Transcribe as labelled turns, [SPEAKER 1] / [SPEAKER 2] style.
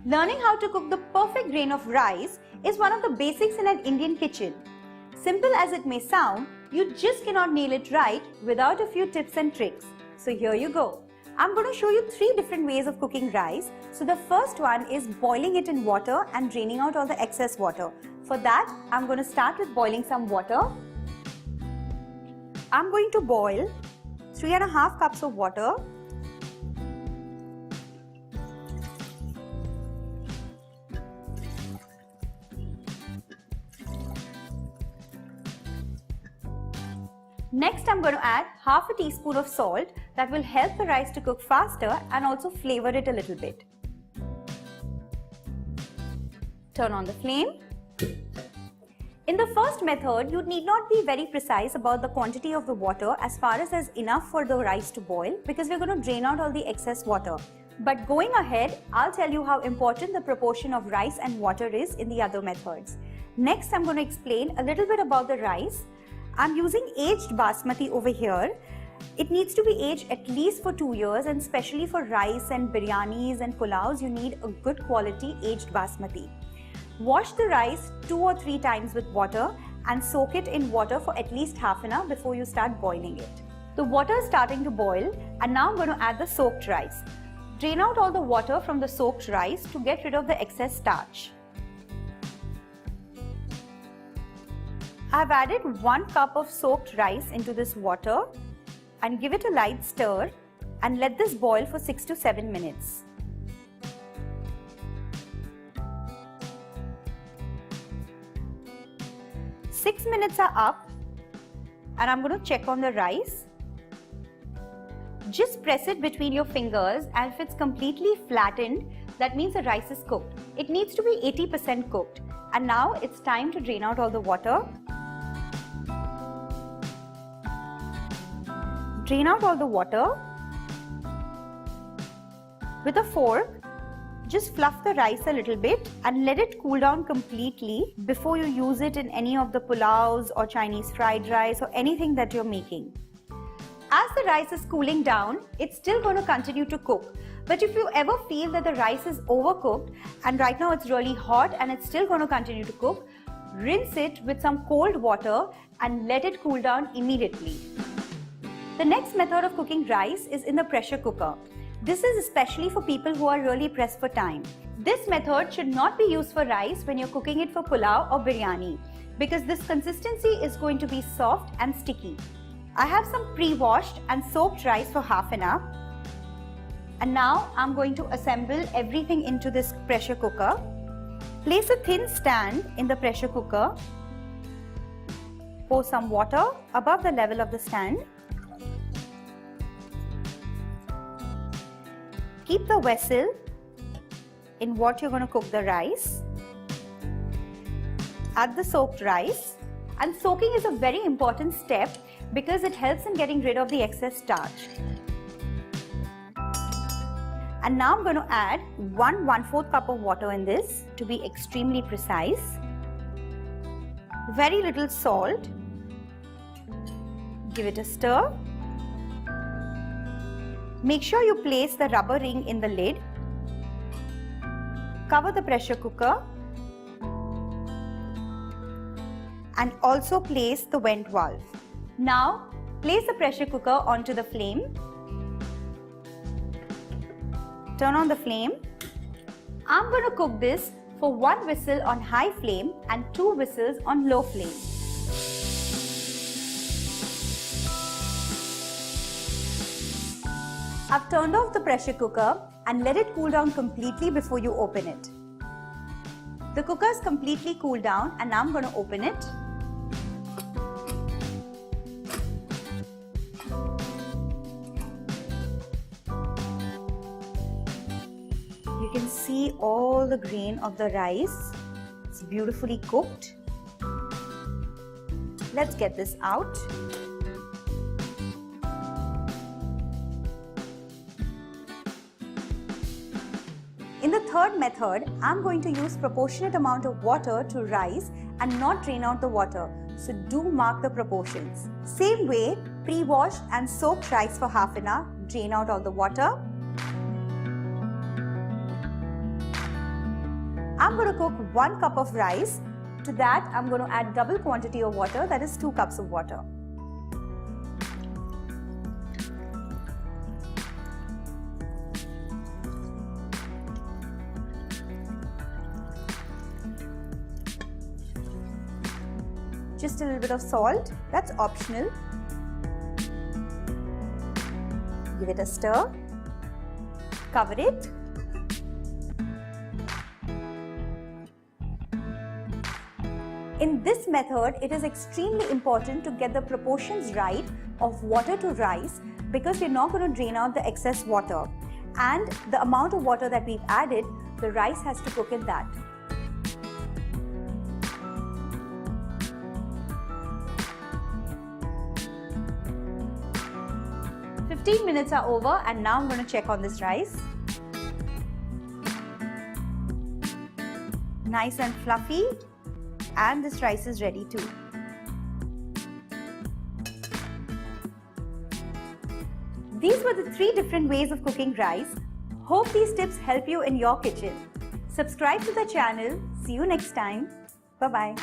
[SPEAKER 1] Learning how to cook the perfect grain of rice is one of the basics in an Indian kitchen. Simple as it may sound, you just cannot nail it right without a few tips and tricks. So here you go. I'm going to show you 3 different ways of cooking rice. So the first one is boiling it in water and draining out all the excess water. For that, I'm going to start with boiling some water. I'm going to boil 3.5 cups of water. Next, I'm going to add half a teaspoon of salt that will help the rice to cook faster and also flavor it a little bit. Turn on the flame. In the first method, you need not be very precise about the quantity of the water as far as there's enough for the rice to boil, because we're going to drain out all the excess water. But going ahead, I'll tell you how important the proportion of rice and water is in the other methods. Next, I'm going to explain a little bit about the rice. I'm using aged basmati over here. It needs to be aged at least for 2 years, and especially for rice and biryanis and pulaus, you need a good quality aged basmati. Wash the rice 2 or 3 times with water and soak it in water for at least half an hour before you start boiling it. The water is starting to boil, and now I'm going to add the soaked rice. Drain out all the water from the soaked rice to get rid of the excess starch. I've added 1 cup of soaked rice into this water and give it a light stir and let this boil for 6 to 7 minutes. Six minutes are up and I'm going to check on the rice. Just press it between your fingers, and if it's completely flattened, that means the rice is cooked. It needs to be 80% cooked. And now it's time to drain out all the water. Drain out all the water. With a fork, just fluff the rice a little bit and let it cool down completely before you use it in any of the pulaus or Chinese fried rice or anything that you're making. As the rice is cooling down, it's still going to continue to cook. But if you ever feel that the rice is overcooked and right now it's really hot and it's still going to continue to cook, rinse it with some cold water and let it cool down immediately. The next method of cooking rice is in the pressure cooker. This is especially for people who are really pressed for time. This method should not be used for rice when you're cooking it for pulao or biryani, because this consistency is going to be soft and sticky. I have some pre-washed and soaked rice for half an hour. And now I'm going to assemble everything into this pressure cooker. Place a thin stand in the pressure cooker. Pour some water above the level of the stand. Keep the vessel in what you're going to cook the rice. Add the soaked rice. And soaking is a very important step because it helps in getting rid of the excess starch. And now I'm going to add 1/4 cup of water in this to be extremely precise. Very little salt. Give it a stir. Make sure you place the rubber ring in the lid. Cover the pressure cooker. And also place the vent valve. Now, place the pressure cooker onto the flame. Turn on the flame. I'm going to cook this for 1 whistle on high flame and 2 whistles on low flame. I've turned off the pressure cooker and let it cool down completely before you open it. The cooker is completely cooled down and now I'm going to open it. You can see all the grain of the rice. It's beautifully cooked. Let's get this out. In the third method, I'm going to use proportionate amount of water to rice and not drain out the water. So do mark the proportions. Same way, pre-washed and soaked rice for half an hour, drain out all the water. I'm going to cook 1 cup of rice. To that, I'm going to add double quantity of water, that is 2 cups of water. Just a little bit of salt, that's optional. Give it a stir. Cover it. In this method, it is extremely important to get the proportions right of water to rice because we're not going to drain out the excess water. And the amount of water that we've added, the rice has to cook in that. "15 minutes are over and now I'm going to check on this rice. Nice and fluffy, and this rice is ready too. These were the 3 different ways of cooking rice. Hope these tips help you in your kitchen. Subscribe to the channel. See you next time. Bye-bye.